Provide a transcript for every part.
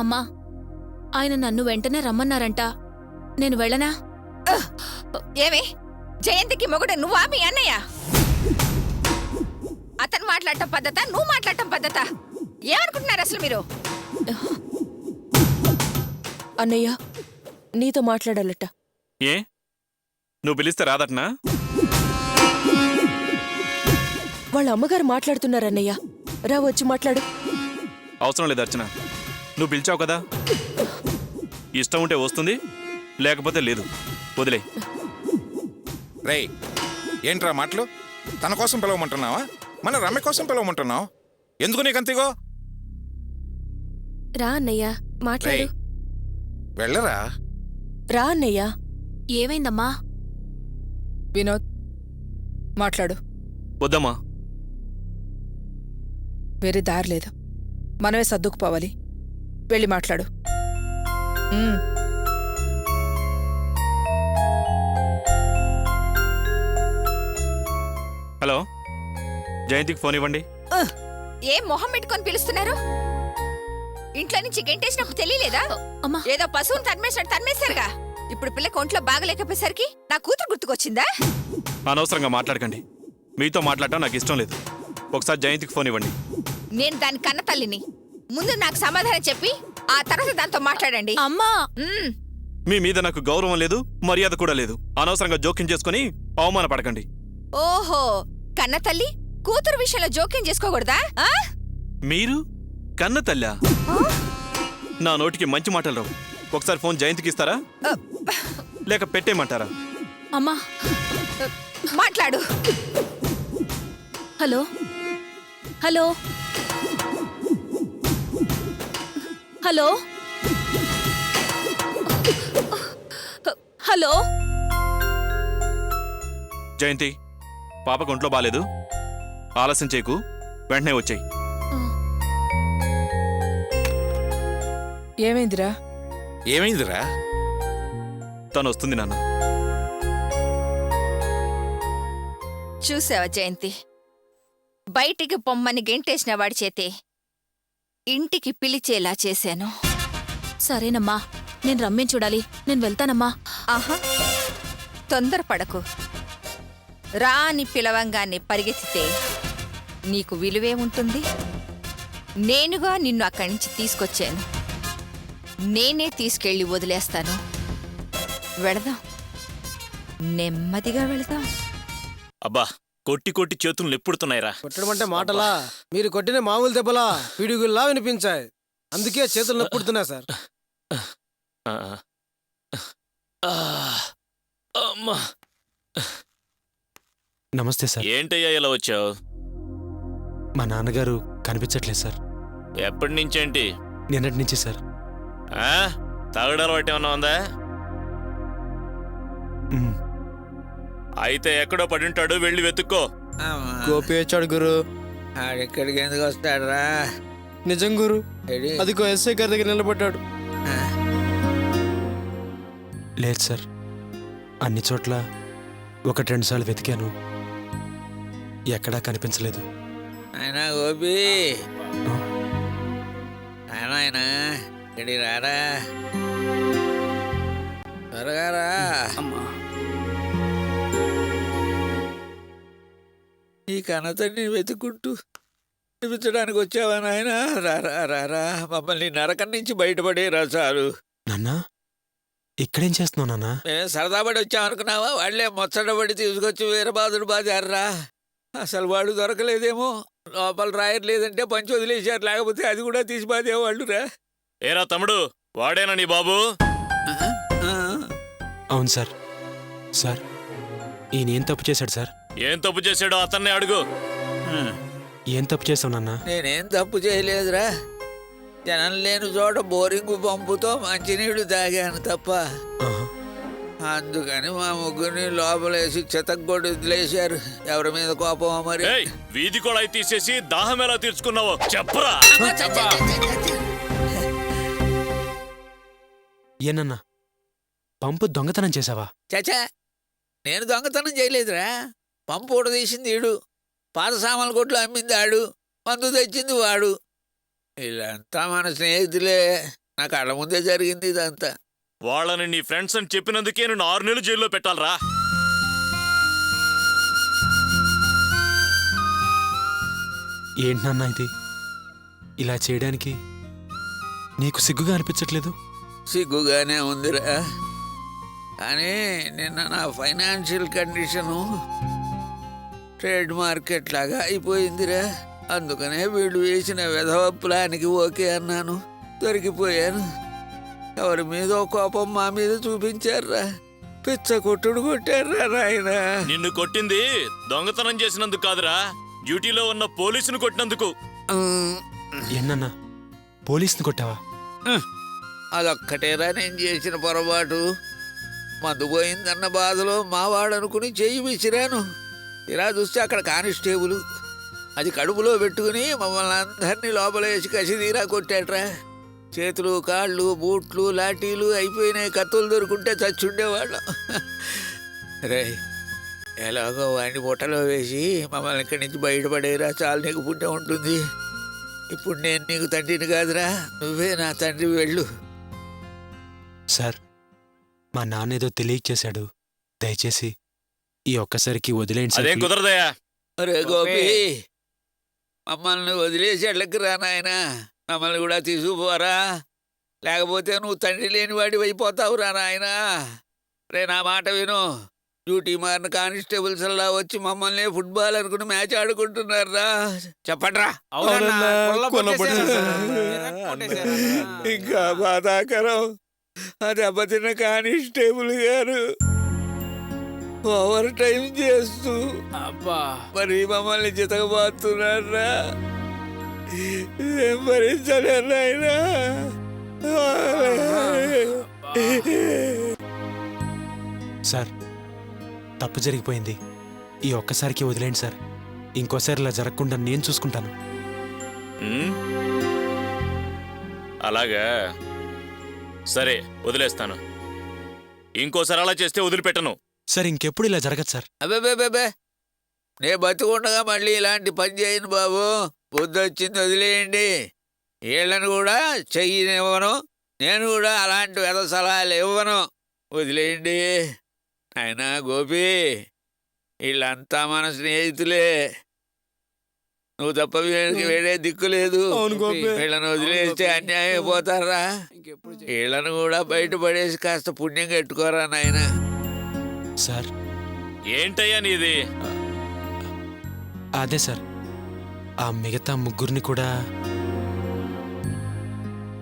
అమ్మా, ఆయన నన్ను వెంటనే రమ్మన్నారంట. నేను వెళ్ళనా? ఏమి జయంతికి మొగుడు నువ్వా మీ అన్నయ్య? అతను మాట్లాడటం పద్ధత, నువ్వు మాట్లాడటం పద్ధత? ఏమనుకుంటున్నారు అసలు మీరు? అన్నయ్య నీతో మాట్లాడాలట. ఏ నువ్వు పిలిస్తే రాదట్నా? వాళ్ళ అమ్మగారు మాట్లాడుతున్నారన్నయ్య, రా వచ్చి మాట్లాడు. అవసరం లేదు అర్చన, నువ్వు పిలిచావు కదా, ఇష్టం ఉంటే వస్తుంది, లేకపోతే లేదు. వదిలే. రేయ్, ఏంట్రా మాటలు? తన కోసం పిలవమంటున్నావా, మన రమ్య కోసం పిలవమంటున్నావు? ఎందుకు నీకంతేగో? రా అన్నయ్య మాట్లాడు. వెళ్ళరా. రా అన్నయ్య. ఏమైందమ్మా? వినోద్ మాట్లాడు. వద్దమ్మా. వేరే దారి లేదు, మనమే సర్దుకుపోవాలి. వెళ్ళి మాట్లాడు. హలో, జయంతికి ఫోన్ ఇవ్వండి. ఏం మొహం పెట్టుకొని పిలుస్తున్నారు? ఇంట్లో నుంచి గెంటేసినప్పుడు తెలియలేదా? అమ్మా, ఏదో పశువుని తన్మేశారుగా. ఇప్పుడు పిల్లకి ఒంట్లో బాగలేకపోయేసరికి నా కూతురు గుర్తుకొచ్చిందా? అనవసరంగా మాట్లాడకండి. మీతో మాట్లాడటం నాకు ఇష్టం లేదు. ఒకసారి జయంతికి ఫోన్ ఇవ్వండి. నేను దాని కన్న తల్లిని. ముందు నాకు సమాధానం చెప్పి ఆ తర్వాత దాంతో మాట్లాడండి. అమ్మా, మీ మీద నాకు గౌరవం లేదు, మర్యాద కూడా లేదు. అనవసరంగా జోక్యం చేసుకుని అవమానపడకండి. ఓహో, కన్న తల్లి కూతురు విషయంలో జోక్యం చేసుకోకూడదా? మీరు కన్న తల్లా? నా నోటికి మంచి మాటలు రావు. ఒకసారి ఫోన్ జయంతికి ఇస్తారా, లేక పెట్టేయమంటారా? అమ్మా మాట్లాడు. Hello hello hello hello. Jayanti, పాపకు ఒంట్లో బాలేదు, ఆలస్యం చేయకు, వెంటనే వచ్చాయి. ఏమైందిరా? ఏమైందిరా? తను వస్తుంది నాన్న. చూసావా జయంతి, బయటికి పొమ్మని గెంటేసిన వాడి చేతే ఇంటికి పిలిచేలా చేశాను. సరేనమ్మా, నేను రమ్మేం చూడాలి. నేను వెళ్తానమ్మా. ఆహా, తొందరపడకు. రా అని పిలవంగానే పరిగెత్తితే నీకు విలువేముంటుంది? నేనుగా నిన్ను అక్కడి నుంచి తీసుకొచ్చాను. నేనే తీసుకెళ్ళి వదిలేస్తాను. వెళదాం, నెమ్మదిగా వెళదాం. అబ్బా, కొట్టి కొట్టి చేతులు నెప్పుడుతున్నాయిరా. కొట్టడం అంటే మాటలా? మీరు కొట్టిన మామూలు దెబ్బలా పిడుగుల్లా వినిపించాయి. అందుకే చేతులు నొప్పుడుతున్నాయి సార్. అమ్మా, నమస్తే సార్. ఏంటయ్యా ఇలా వచ్చావు? మా నాన్నగారు కనిపించట్లేదు సార్. ఎప్పటి నుంచేంటి? నిన్నటి నుంచి సార్. తాగడాలు బట్టి ఏమన్నా ఉందా? మ్. అయితే ఎక్కడో పడింటాడు, వెళ్ళి వెతుక్కో. గోపి వచ్చాడు గురు. ఆడెక్కడికి ఎందుకు వస్తాడరా? నిజం గురు, అదిగో ఎస్ఐ గారి దగ్గర నిలబడ్డాడు. లేదు సార్, అన్ని చోట్ల 1-2 సార్లు వెతికాను, ఎక్కడా కనిపించలేదు. ఆయన గోపి, ఆ? ఆయన ఇక్కడి రారా, త్వరగా రా. ఈ కన్నతండ్రిని వెతుక్కుంటూ చూపించడానికి వచ్చావా నాయన? రారా రారా, మమ్మల్ని నరకం నుంచి బయటపడేరా చాలు. నాన్నా, ఇక్కడేం చేస్తున్నావు నాన్నా? మేము సరదాపడి వచ్చామనుకున్నావా? వాళ్ళే ముచ్చటపడి తీసుకొచ్చి వీరబాదుడు బాధారా. అసలు వాడు దొరకలేదేమో, లోపల రాయర్ లేదంటే పంచి వదిలేశారు, లేకపోతే అది కూడా తీసి బాధేవాళ్ళు రా. ఏరా తమ్ముడు, వాడేనా నీ బాబు? అవును సార్. సార్, ఈయన ఏం తప్పు చేశాడు సార్? ఏం తప్పు చేశాడో అతన్నే అడుగు. ఏం తప్పు చేసావు నాన్నా? నేనేం తప్పు చేయలేదురా. జనం లేని చోట బోరింగు పంపుతో మంచినీళ్లు తాగాను తప్ప. ఆహా. అందుకని మా ముగ్గురిని లోపలేసి చెతగ్గొడ్డు వదిలేశారు. ఎవరి మీద కోపమా మరి? ఏయ్, వీధి కూడా తీసేసి దాహం ఎలా తీర్చుకున్నావో చెప్పరా. ఏనన్నా, పంపు దొంగతనం చేసావా? చచా, నేను దొంగతనం చేయలేదురా. పంపు ఊడదీసింది ఈడు, పాత సామాన్ల కొట్లు అమ్మింది ఆడు, మందు తెచ్చింది వాడు. వీళ్ళంతా మన స్నేహితులే. నా కళ్ళ ముందే జరిగింది ఇదంతా. వాళ్ళని నీ ఫ్రెండ్స్ అని చెప్పినందుకే నేను 6 నెలలు జైల్లో పెట్టాలరా? ఏంటన్నా ఇది? ఇలా చేయడానికి నీకు సిగ్గుగా అనిపించట్లేదు? సిగ్గుగానే ఉందిరా, కానీ నిన్న నా ఫైనాన్షియల్ కండిషను ట్రేడ్ మార్కెట్ లాగా అయిపోయిందిరా. అందుకనే వీళ్ళు వేసిన వెధవ ప్లాన్కి ఓకే అన్నాను. దొరికిపోయాను. ఎవరి మీదో కోపం మా మీద చూపించారా? పిచ్చ కొట్టుడు కొట్టారా నాయన? నిన్ను కొట్టింది దొంగతనం చేసినందుకు కాదురా, డ్యూటీలో ఉన్న పోలీసును కొట్టినందుకు. ఏంటన్నా పోలీసుని కొట్టావా? అదొక్కటేరా నేను చేసిన పొరపాటు. మందు పోయిందన్న బాధలో మావాడనుకుని చెయ్యి విసిరాను. ఇలా చూస్తే అక్కడ కానిస్టేబుల్ అది కడుపులో పెట్టుకుని మమ్మల్ని అందరినీ లోపలేసి కసిదీరా కొట్టాడ్రా. చేతులు కాళ్ళు బూట్లు లాఠీలు అయిపోయినాయి. కత్తులు దొరుకుంటే చచ్చుండేవాళ్ళం. రే, ఎలాగో వాడిని బుట్టలో వేసి మమ్మల్ని ఇక్కడి నుంచి బయటపడేరా, చాలు నీకు పుణ్యం ఉంటుంది. ఇప్పుడు నేను నీకు తండ్రిని కాదురా, నువ్వే నా తండ్రి, వెళ్ళు. సార్, మా నాన్న ఏదో తెలియచేశాడు. దయచేసి ఈ ఒక్కసారికి వదిలేండి సార్. అదేం కుదరదయా. రే గోపి, మమ్మల్ని వదిలేసి ఎళ్ళకి రా నాయనా. మమ్మల్ని కూడా తీసుకుపోరా, లేకపోతే నువ్వు తండ్రి లేని వాడి అయిపోతావురా నాయనా. రే, నా మాట విను. డ్యూటీ మారిన కానిస్టేబుల్స్ అలా వచ్చి మమ్మల్ని ఫుట్బాల్ అనుకుని మ్యాచ్ ఆడుకుంటున్నారా? చెప్పండ్రా. ఇంకా బాధాకరం, ఆ దెబ్బతిన్న కానిస్టేబుల్ గారు ఓవర్ టైం చేస్తూ మరి మమ్మల్ని చితకబాతున్నారా? ఏం భరించలేరు ఆయన. సార్, తప్పు జరిగిపోయింది. ఈ ఒక్కసారికి వదిలేండి సార్. ఇంకోసారి ఇలా జరగకుండా నేను చూసుకుంటాను. అలాగా, సరే వదిలేస్తాను. ఇంకోసారి అలా చేస్తే వదిలిపెట్టను. సార్, ఇంకెప్పుడు ఇలా జరగదు సార్. అబ్బే, నే బతుకుండగా మళ్ళీ ఇలాంటి పని చేయను బాబు. బుద్ధి వచ్చింది, వదిలేయండి. వీళ్ళని కూడా చెయ్యనివ్వను, నేను కూడా అలాంటి వెధ సలహాలు ఇవ్వను. వదిలేయండి. ఆయన గోపి, వీళ్ళంతా మన స్నేహితులే. నువ్వు తప్ప వీళ్ళకి వేరే దిక్కు లేదు. వీళ్ళని వదిలేస్తే అన్యాయం అయిపోతారా? వీళ్ళను కూడా బయటపడేసి కాస్త పుణ్యం కట్టుకోరా నాయన. సార్, ఏంటయ్యా నీది? అదే సార్, ఆ మిగతా ముగ్గురిని కూడా.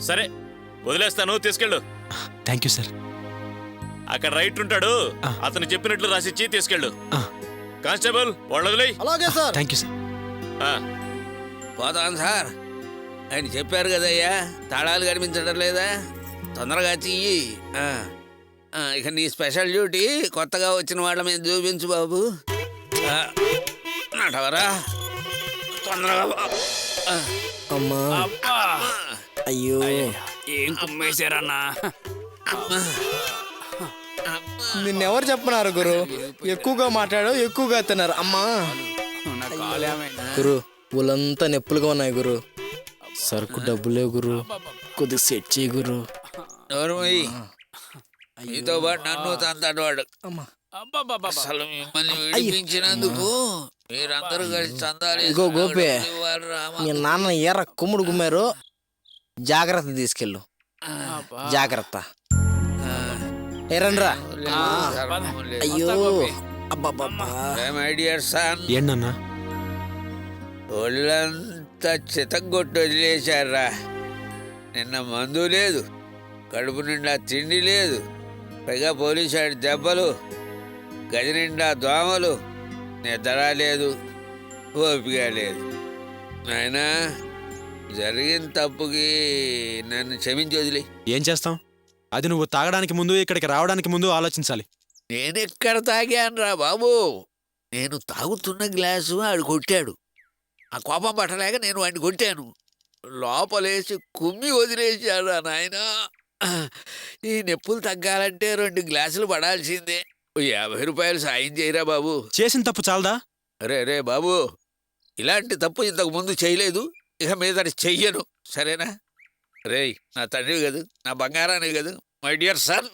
సరే వదిలేస్తాను, తీసుకెళ్ళు. Thank you sir. అక్కడ రైట్ ఉంటాడు, అతను చెప్పినట్లు రాసిచ్చి తీసుకెళ్ళు. కానిస్టేబుల్, వాళ్ళు వదిలేయ్. అలాగే సార్. Thank you sir. పోతాను సార్. ఆయన చెప్పారు కదయ్యా, తాళాలు కనిపించడం లేదా? తొందరగా చెయ్యి. ఇక నీ స్పెషల్ డ్యూటీ కొత్తగా వచ్చిన వాళ్ళ మీద చూపించు బాబు. నటవరా, తొందరగా. అమ్మా, అయ్యో, ఏం కుమ్మేశారన్నా? నిన్నెవరు చెప్పన్నారు గురు? ఎక్కువగా మాట్లాడు, ఎక్కువగా తిన్నారు. అమ్మా గురు, ఊళ్ళంతా నొప్పులుగా ఉన్నాయి గురు. సరుకు డబ్బులే గురు, కొద్దిగా సెట్ చేయి గురు. మీతో పాటు నన్ను తంతాడు వాడు. అసలు మిమ్మల్ని విడిపించినందుకు మీరందరూ కలిసి చందాలు. ఇగో గోపే, మీ నాన్న ఎర్ర కుమ్ముడు గుమ్మారు, జాగ్రత్త తీసుకెళ్ళు. జాగ్రత్త. ఎరండ్రా. అయ్యో, ఏంటన్నా ఒళ్ళంతా చితగొట్టు వదిలేశారా? నిన్న మందు లేదు, కడుపు నిండా తిండి లేదు, పైగా పోలీసు దెబ్బలు, గది నిండా దోమలు, నిద్ర లేదు, ఓపిక లేదు. నాయనా, జరిగిన తప్పుకి నన్ను క్షమించి వదిలే. ఏం చేస్తాం? అది నువ్వు తాగడానికి ముందు, ఇక్కడికి రావడానికి ముందు ఆలోచించాలి. నేనెక్కడ తాగానురా బాబు? నేను తాగుతున్న గ్లాసు ఆడు కొట్టాడు. ఆ కోపం పట్టలేక నేను వాడిని కొట్టాను. లోపలేసి కుమ్మి వదిలేశాడు ఆ నాయన. ఈ నొప్పులు తగ్గాలంటే 2 గ్లాసులు పడాల్సిందే. 50 రూపాయలు సాయం చేయరా బాబు. చేసిన తప్పు చాలదా? రే బాబు, ఇలాంటి తప్పు ఇంతకు ముందు చేయలేదు, ఇక మీద చెయ్యను, సరేనా? రేయ్ నా తండ్రి కదూ, నా బంగారాన్ని కదూ, మై డియర్ సన్,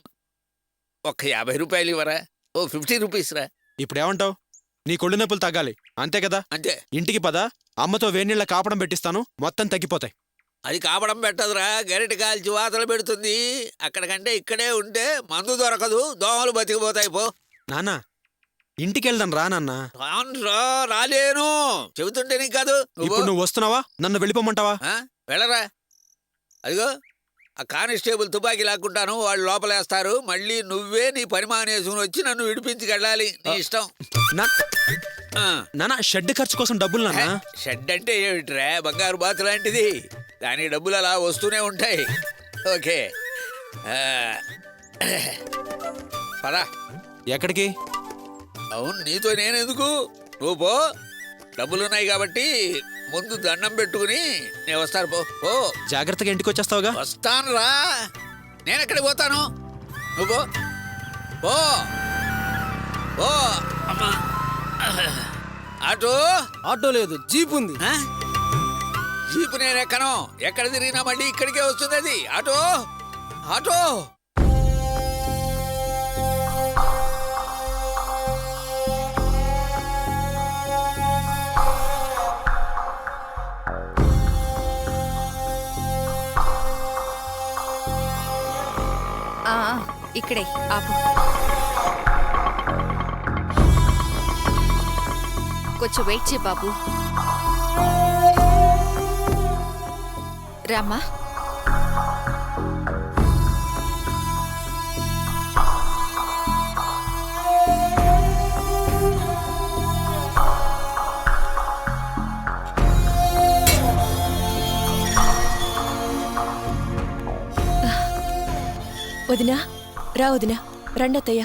ఒక్క 50 రూపాయలు ఇవ్వరా? ఓ 50 రూపీస్ రా. ఇప్పుడేమంటావు? నీ కొళ్ళు నొప్పులు తగ్గాలి అంతే కదా? అంతే. ఇంటికి పద, అమ్మతో వేడినీళ్ళ కాపడం పెట్టిస్తాను, మొత్తం తగ్గిపోతాయి. అది కాపడం పెట్టదురా, గరిటె కాల్చి వాతలు పెడుతుంది. అక్కడికంటే ఇక్కడే ఉంటే మందు దొరకదు, దోమలు బతికిపోతాయి. పో నాన్న, ఇంటికెళ్దాం రా నాన్న. రానురా, రాలేను చెబుతుంటే నీకు కాదు. ఇప్పుడు నువ్వు వస్తున్నావా? నన్ను వెళ్ళిపోమంటావా? వెళ్ళరా. అదిగో ఆ కానిస్టేబుల్ తుపాకీ లాక్కుంటాను, వాళ్ళు లోపలేస్తారు. మళ్ళీ నువ్వే నీ పని మానేసుకుని వచ్చి నన్ను విడిపించుకెళ్ళాలి, నీ ఇష్టం. నాన్న, షెడ్ ఖర్చు కోసం డబ్బులు నాన్న. షెడ్ అంటే ఏమిట్రా, బంగారు బాతు లాంటిది, దాని డబ్బులు అలా వస్తూనే ఉంటాయి. ఓకే పదా. ఎక్కడికి? అవును, నీతో నేనెందుకు, నువ్వు పో. డబ్బులున్నాయి కాబట్టి ముందు దండం పెట్టుకుని నేను వస్తాను. పో పో. జాగ్రత్తగా ఇంటికి వచ్చేస్తావుగా? వస్తాను రా. నేనెక్కడికి పోతాను, నువ్వు పో. పో అమ్మా. ఆటో? ఆటో లేదు, జీప్ ఉంది. జీపు నేను ఎక్కను. ఎక్కడ తిరిగినా మళ్ళీ ఇక్కడికే వస్తుంది అది. Auto auto. ఇక్కడే ఆపు. కొంచెం వెయిట్ చేయి బాబు. రామ్మా. వదినా, రా వదినా, రండత్తయ్య.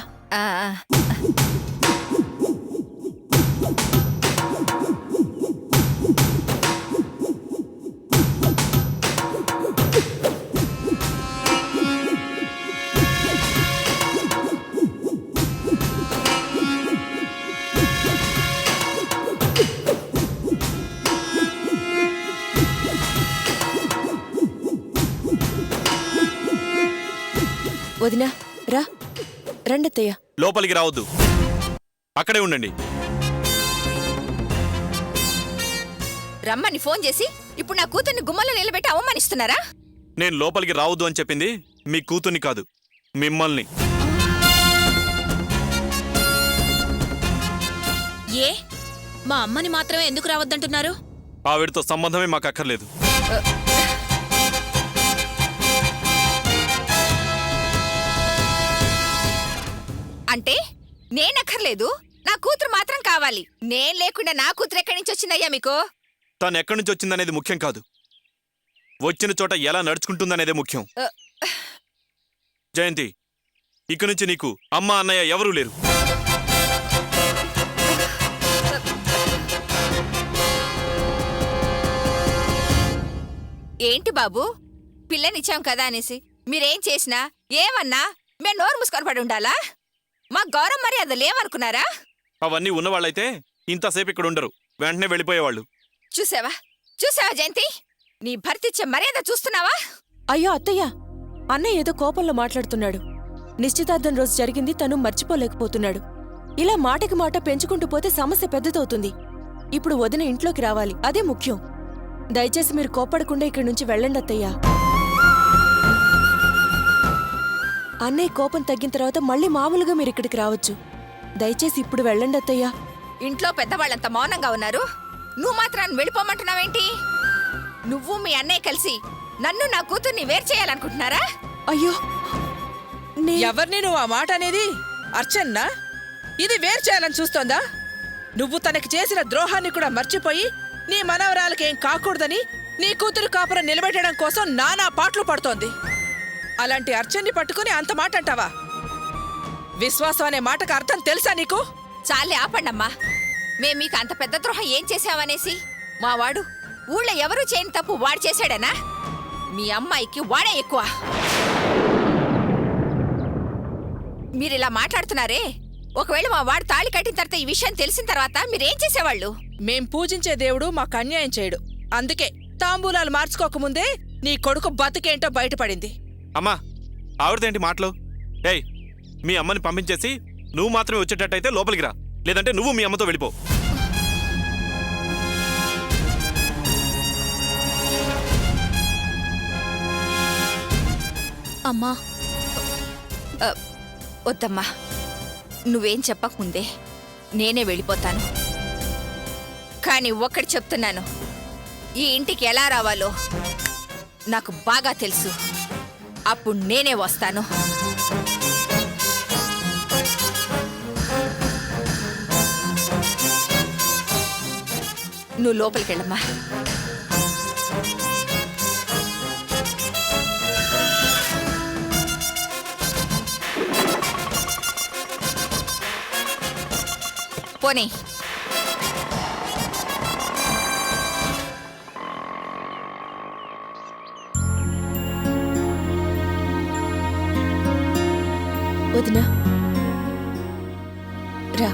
వదినా, రా, రండత్తయ్య. లోపలికి రావద్దు, అక్కడే ఉండండి. రమ్మని ఫోన్ చేసి ఇప్పుడు నా కూతుర్ని గుమ్మలో నిలబెట్టి అవమానిస్తున్నారా? నేను లోపలికి రావద్దు అని చెప్పింది మీ కూతుర్ని కాదు, మిమ్మల్ని. ఏ మా అమ్మని మాత్రమే ఎందుకు రావద్దంటున్నారు? ఆవిడతో సంబంధమే మాకు అక్కర్లేదు. అంటే నేనక్కర్లేదు, నా కూతురు మాత్రం కావాలి. నేను లేకుండా నా కూతురు ఎక్కడి నుంచి వచ్చిందయ్యా మీకు? తను ఎక్కడి నుంచి వచ్చిందనేది ముఖ్యం కాదు, వచ్చిన చోట ఎలా నడుచుకుంటుందనేదే ముఖ్యం. జయంతి, ఇక నుంచి నీకు అమ్మ అన్నయ్య ఎవరూ లేరు. ఏంటి బాబు, పిల్లనిచ్చాం కదా అనేసి మీరేం చేసినా ఏమన్నా మేము నోరు మూసుకొని పడి ఉండాలా? మా గౌరవం మర్యాద లేవనుకున్నారా? అవన్నీ ఉన్నవాళ్ళైతే ఇంతసేపు ఇక్కడ ఉండరు, వెంటనే వెళ్ళిపోయేవాళ్ళు. చూసావా చూసావా జయంతి, నీ భర్త ఇచ్చే మర్యాద చూస్తున్నావా? అయ్యో అత్తయ్య, అన్నయ్య ఏదో కోపంలో మాట్లాడుతున్నాడు. నిశ్చితార్థం రోజు జరిగింది తను మర్చిపోలేకపోతున్నాడు. ఇలా మాటకి మాట పెంచుకుంటూ పోతే సమస్య పెద్దదవుతుంది. ఇప్పుడు వదిన ఇంట్లోకి రావాలి, అదే ముఖ్యం. దయచేసి మీరు కోపడకుండా ఇక్కడి నుంచి వెళ్ళండి అత్తయ్య. అన్నయ్య కోపం తగ్గిన తర్వాత మళ్ళీ మామూలుగా మీరు ఇక్కడికి రావచ్చు. దయచేసి ఇప్పుడు వెళ్ళండి అత్తయ్య. ఇంట్లో పెద్దవాళ్ళంత మౌనంగా ఉన్నారు, నువ్వు మాత్రాన్ని వెళ్ళిపోమంటున్నావేంటి? నువ్వు మీ అన్నయ్య కలిసి నన్ను నా కూతుర్ని వేరు చేయాలనుకుంటున్నారా? అయ్యో, ఎవరిని నువ్వు ఆ మాట అనేది? అర్చన్నా, ఇది వేరు చేయాలని చూస్తోందా? నువ్వు తనకి చేసిన ద్రోహాన్ని కూడా మర్చిపోయి నీ మనవరాలకేం కాకూడదని నీ కూతురు కాపురం నిలబెట్టడం కోసం నానా పాటలు పడుతోంది. అలాంటి అర్చన్ని పట్టుకుని అంత మాట అంటావా? విశ్వాసం అనే మాటకు అర్థం తెలుసా నీకు? చాలే ఆపండమ్మా. మేం మీకు అంత పెద్ద ద్రోహం ఏం చేశావనేసి? మా వాడు ఊళ్ళో ఎవరూ చేయని తప్పు వాడు చేశాడనా? మీ అమ్మాయికి వాడే ఎక్కువ. మీరిలా మాట్లాడుతున్నారే, ఒకవేళ మా వాడు తాళి కట్టిన తర్వాత ఈ విషయం తెలిసిన తర్వాత మీరేం చేసేవాళ్ళు? మేం పూజించే దేవుడు మాకు అన్యాయం చేయడు. అందుకే తాంబూలాలు మార్చుకోకముందే నీ కొడుకు బతుకేంటో బయటపడింది. అమ్మా ఆవిడదేంటి మాటలు? ఏయ్, మీ అమ్మని పంపించేసి నువ్వు మాత్రమే వచ్చేటట్టయితే లోపలికి రా, లేదంటే నువ్వు మీ అమ్మతో వెళ్ళిపో. అమ్మా, వద్దమ్మా, నువ్వేం చెప్పకముందే నేనే వెళ్ళిపోతాను. కానీ ఒక్కటి చెప్తున్నాను, ఈ ఇంటికి ఎలా రావాలో నాకు బాగా తెలుసు. అప్పుడు నేనే వస్తాను. నువ్వు లోపలికి వెళ్ళమ్మా. పోనీ. వదినా రా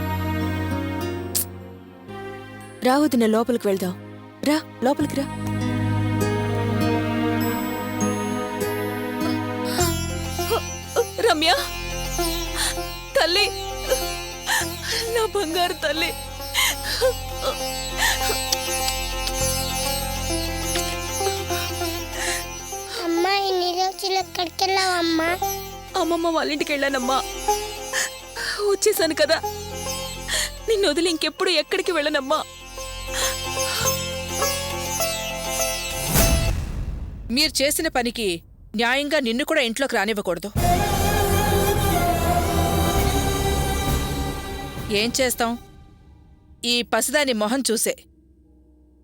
రా వదిన, లోపలికి వెళ్దాం. రా లోపలికి రా. రమ్య తల్లి, నా బంగారు తల్లి. అమ్మా ఇన్ని రోజులు ఎక్కడికి వెళ్ళావమ్మా? అమ్మమ్మ వాళ్ళ ఇంటికి వెళ్ళానమ్మా. వచ్చేసాను కదా, నిన్ను వదిలి ఇంకెప్పుడు ఎక్కడికి వెళ్ళనమ్మా. మీరు చేసిన పనికి న్యాయంగా నిన్ను కూడా ఇంట్లోకి రానివ్వకూడదు. ఏం చేస్తాం, ఈ పసిదాని మొహం చూసే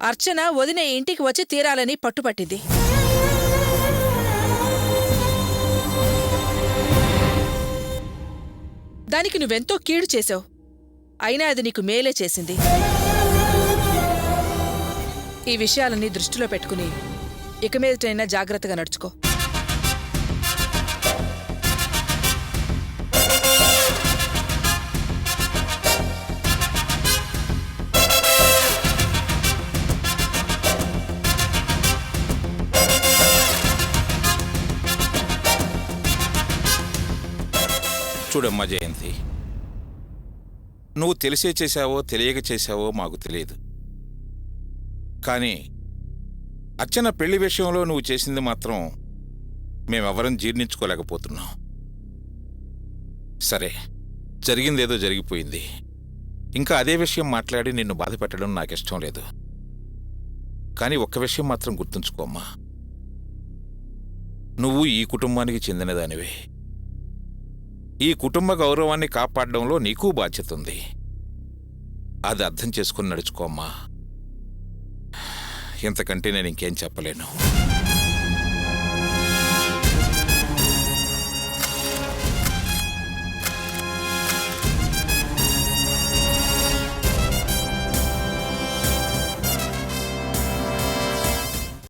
అర్చన వదిన ఇంటికి వచ్చి తీరాలని పట్టుపట్టింది. దానికి నువ్వెంతో కీడు చేశావు, అయినా అది నీకు మేలే చేసింది. ఈ విషయాలన్నీ దృష్టిలో పెట్టుకుని ఇక మీదటైనా జాగ్రత్తగా నడుచుకో. చూడమ్మా జయంతి, నువ్వు తెలిసే చేశావో తెలియక చేశావో మాకు తెలియదు. కానీ అర్చన పెళ్లి విషయంలో నువ్వు చేసింది మాత్రం మేమెవరం జీర్ణించుకోలేకపోతున్నాం. సరే, జరిగిందేదో జరిగిపోయింది. ఇంకా అదే విషయం మాట్లాడి నిన్ను బాధ పెట్టడం నాకిష్టం లేదు. కానీ ఒక్క విషయం మాత్రం గుర్తుంచుకోమ్మా, నువ్వు ఈ కుటుంబానికి చెందినదానివే. ఈ కుటుంబ గౌరవాన్ని కాపాడడంలో నీకూ బాధ్యత ఉంది. అది అర్థం చేసుకుని నడుచుకోమ్మా. ఇంతకంటే నేను ఇంకేం చెప్పలేను.